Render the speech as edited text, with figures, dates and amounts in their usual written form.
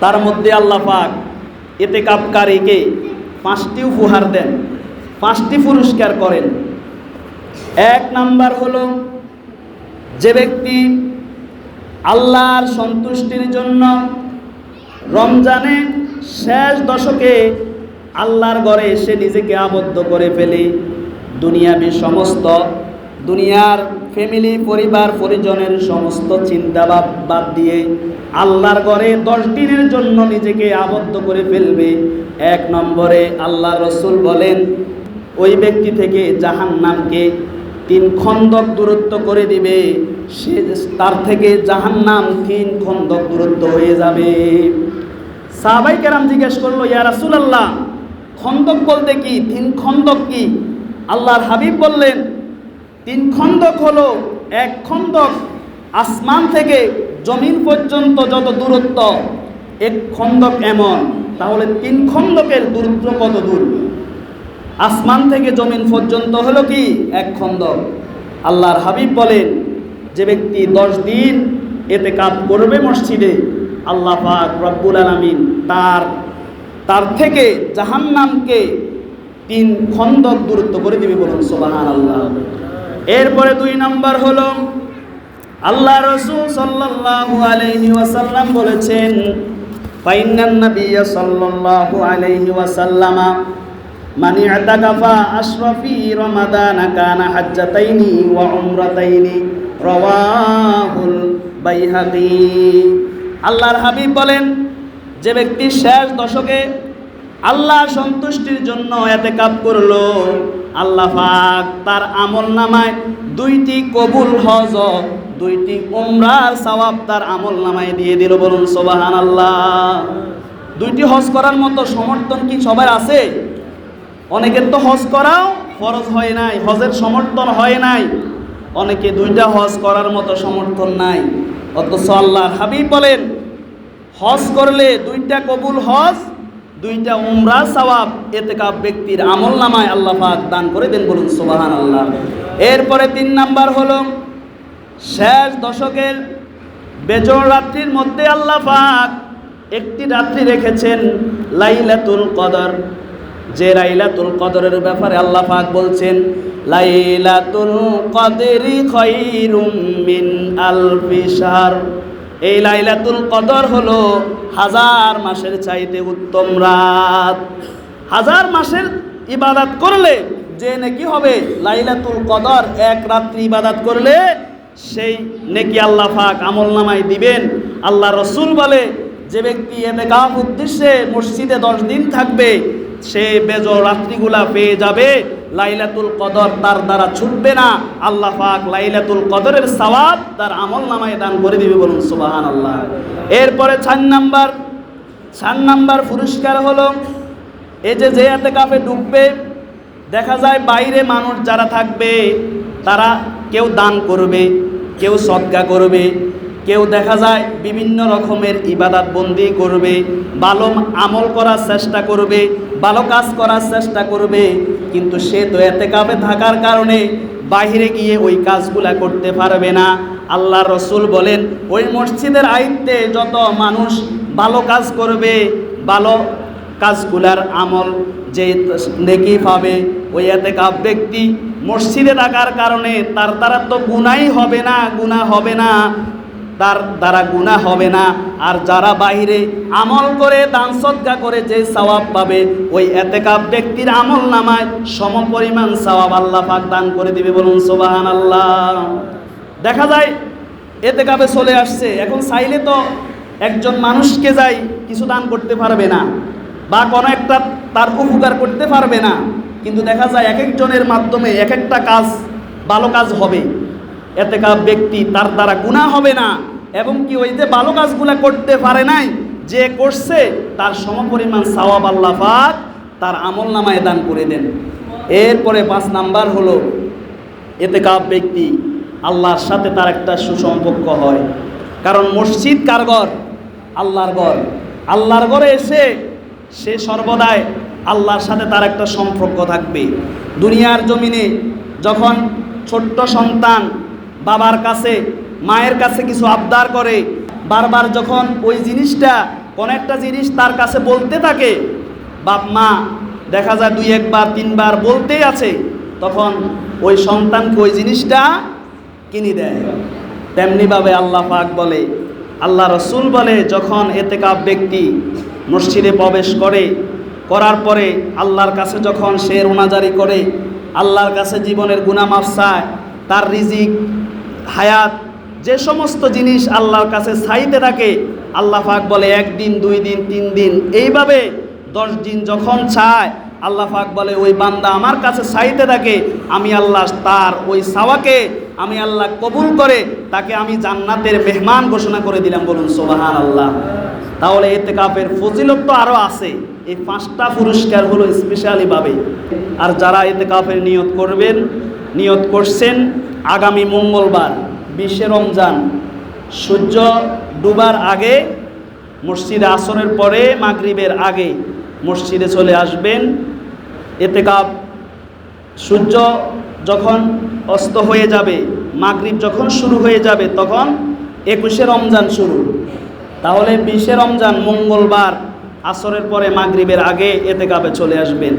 তার মধ্যে আল্লাহ পাক ইতিকাফকারীকে 5টি উপহার দেন, 5টি পুরস্কার করেন। 1 নাম্বার হলো, যে ব্যক্তি আল্লাহর সন্তুষ্টির জন্য রমজানে শেষ দশকে আল্লাহর ঘরে এসে নিজেকে আবদ্ধ করে ফেলে, দুনিয়াবি সমস্ত দুনিয়ার ফ্যামিলি পরিবার পরিজনের সমস্ত চিন্তা বাদ দিয়ে আল্লাহর ঘরে 10 দিনের জন্য নিজেকে আবদ্ধ করে ফেলবে। 1 নম্বরে আল্লাহ রসুল বলেন, ওই ব্যক্তি থেকে জাহান্নামকে 3 খন্দক দূরত্ব করে দিবে, সে তার থেকে জাহান্নাম 3 খন্দক দূরত্ব হয়ে যাবে। সাহাবায়ে কেরাম জিজ্ঞেস করলো, ইয়া রাসূলুল্লাহ, খন্দক বলতে কি? 3 খন্দক কি? আল্লাহর হাবিব বললেন, 3 খন্দক হলো, 1 খন্দক আসমান থেকে জমিন পর্যন্ত যত দূরত্ব, 1 খন্দক এমন। তাহলে 3 খন্দকের দূরত্ব কত দূর? আসমান থেকে জমিন পর্যন্ত হলো কি 1 খন্দক। আল্লাহর হাবিব বলেন, যে ব্যক্তি 10 দিন ইতিকাফ করবে মসজিদে, আল্লাহ পাক রব্বুল আলামিন তার থেকে জাহান্নামকে 3 খন্দক দূরত্ব করে দিবে। বলুন সুবহানাল্লাহ। এরপরে 2 নম্বর হলো, আল্লাহ রাসূল সাল্লাল্লাহু আলাইহি ওয়াসাল্লাম বলেছেন, ফাইন্নান নাবিয়্য সাল্লাল্লাহু আলাইহি ওয়াসাল্লামা মান ইতাকাফা আশরাফি রমাদান কানা হাজ্জাতাইনি ওয়া উমরাতাইনি, রাওয়াহুল বাইহাকী। আল্লাহর হাবিব বলেন, যে ব্যক্তি শেষ দশকে আল্লাহ সন্তুষ্টির জন্য ইতিকাফ করলো, আল্লাহ পাক তার আমলনামায় 2টি কবুল হজ, 2টি উমরার সওয়াব তার আমলনামায় দিয়ে দিল। বলুন সুবহানাল্লাহ। 2টি হজ করার মতো সমর্থন কি সবার আছে? অনেকের তো হজ করাও ফরজ হয় নাই, হজের সমর্থন হয় নাই, অনেকে 2টা হজ করার মতো সমর্থন নাই। অথচ আল্লাহর হাবিব বলেন, হজ করলে 2টা কবুল হজ, 2টা উমরা সওয়াব ইতিকাফ ব্যক্তির আমলনামায় আল্লাহ পাক দান করে দেন। বলুন সুবহানাল্লাহ। এরপরে 3 নাম্বার হলো, শেষ দশকের বেজোড় রাত্রির মধ্যে আল্লাহ পাক একটি রাত্রি রেখেছেন লাইলাতুল কদর। যে লাইলাতুল কদরের ব্যাপারে আল্লাহ পাক বলছেন, লাইলাতুল কদরি খায়রুম মিন আলফি শাহর। এই লাইলাতুল কদর হলো 1000 মাসের চাইতে উত্তম রাত। 1000 মাসের ইবাদত করলে যে নেকি হবে, লাইলাতুল কদর 1 রাত্রি ইবাদত করলে সেই নেকি আল্লাহ পাক আমলনামায় দিবেন। আল্লাহ রসুল বলে, যে ব্যক্তি ইতিকাফ উদ্দেশ্যে মসজিদে 10 দিন থাকবে, সে বেজোড় রাত্রিগুলা পেয়ে যাবে, লাইলাতুল কদর তার দ্বারা ছুটবে না। আল্লাহ পাক লাইলাতুল কদরের সওয়াব তার আমলনামায় দান করে দিবে। বলুন সুবহানাল্লাহ। এরপরে 4 নাম্বার পুরস্কার হলো, এই যে ইতিকাফে ঢুকবে, দেখা যায় বাইরে মানুষ যারা থাকবে, তারা কেউ দান করবে, কেউ সদকা করবে, কেউ দেখা যায় বিভিন্ন রকমের ইবাদত বন্দি করবে, ভালো আমল করার চেষ্টা করবে, ভালো কাজ করার চেষ্টা করবে, কিন্তু সে তো ইতিকাফে থাকার কারণে বাইরে গিয়ে ওই কাজগুলা করতে পারবে না। আল্লাহ রসুল বলেন, ওই মসজিদের আইতে যত মানুষ ভালো কাজ করবে, ভালো কাজগুলার আমল যে নেকি পাবে, ওই ইতিকাফ ব্যক্তি মসজিদে থাকার কারণে তার দ্বারা তো গুনাহ হবে না, তার দ্বারা গুনাহ হবে না। আর যারা বাইরে আমল করে দান সদকা করে যে সওয়াব পাবে, ওই ইতিকাফ ব্যক্তির আমলনামায় সমপরিমাণ সওয়াব আল্লাহ পাক দান করে দিবে। বলুন সুবহানাল্লাহ। দেখা যায় ইতিকাফে চলে আসছে, এখন চাইলে তো একজন মানুষকে যাই কিছু দান করতে পারবে না, বা কোনো একটা তার উপকার করতে পারবে না, কিন্তু দেখা যায় এক একজনের মাধ্যমে এক একটা কাজ, ভালো কাজ হবে। ইতিকাফ ব্যক্তি তার দ্বারা গুনাহ হবে না, এবং কি ওই যে ভালো কাজগুলো করতে পারে নাই, যে করছে তার সমপরিমাণ সওয়াব আল্লাহ পাক তার আমলনামায় দান করে দেন। এরপরে 5 নাম্বার হলো, ইতিকাফ ব্যক্তি আল্লাহর সাথে তার একটা সুসম্পর্ক হয়। কারণ মসজিদ কার ঘর? আল্লাহর ঘর। আল্লাহর ঘরে এসে সে সর্বদাই আল্লাহর সাথে তার একটা সম্পর্ক থাকবে। দুনিয়ার জমিনে যখন ছোট্ট সন্তান বাবার কাছে মায়ের কাছে কিছু আবদার করে, বারবার যখন ওই জিনিসটা কোন একটা জিনিস তার কাছে বলতে থাকে, বাপ মা দেখা যায় 2 একবার 3 বার বলতেই আছে, তখন ওই সন্তানকে ওই জিনিসটা কিনে দেয়। তেমনিভাবে আল্লাহ পাক বলে, আল্লাহ রসুল বলে, যখন এতেকাফ ব্যক্তি মসজিদে প্রবেশ করার পরে আল্লাহর কাছে যখন সে রোনাজারি করে, আল্লাহর কাছে জীবনের গুনাহ মাফ চায়, তার রিজিক, হায়াত, যে সমস্ত জিনিস আল্লাহর কাছে চাইতে থাকে, আল্লাহ পাক বলে 1 দিন 2 দিন 3 দিন এইভাবে 10 দিন যখন চায়, আল্লাহ পাক বলে ওই বান্দা আমার কাছে চাইতে থাকে, আমি আল্লাহ তার ওই চাওয়াকে আমি আল্লাহ কবুল করে তাকে আমি জান্নাতের মেহমান ঘোষণা করে দিলাম। বলুন সুবহানাল্লাহ। তাহলে ইতিকাফের ফজিলত তো আরও আছে। এই 5টা পুরস্কার হলো স্পেশালি ভাবে। আর যারা ইতিকাফের নিয়ত করছেন, আগামী মঙ্গলবার 20 রমজান সূর্য ডুবার আগে, মসজিদে আসরের পরে মাগরিবের আগে মসজিদে চলে আসবেন। ইতিকাফ সূর্য যখন অস্ত হয়ে যাবে, মাগরিব যখন শুরু হয়ে যাবে, তখন 21 রমজান শুরু। তাহলে 20 রমজান মঙ্গলবার আসরের পরে মাগরিবের আগে ইতিকাফে চলে আসবেন।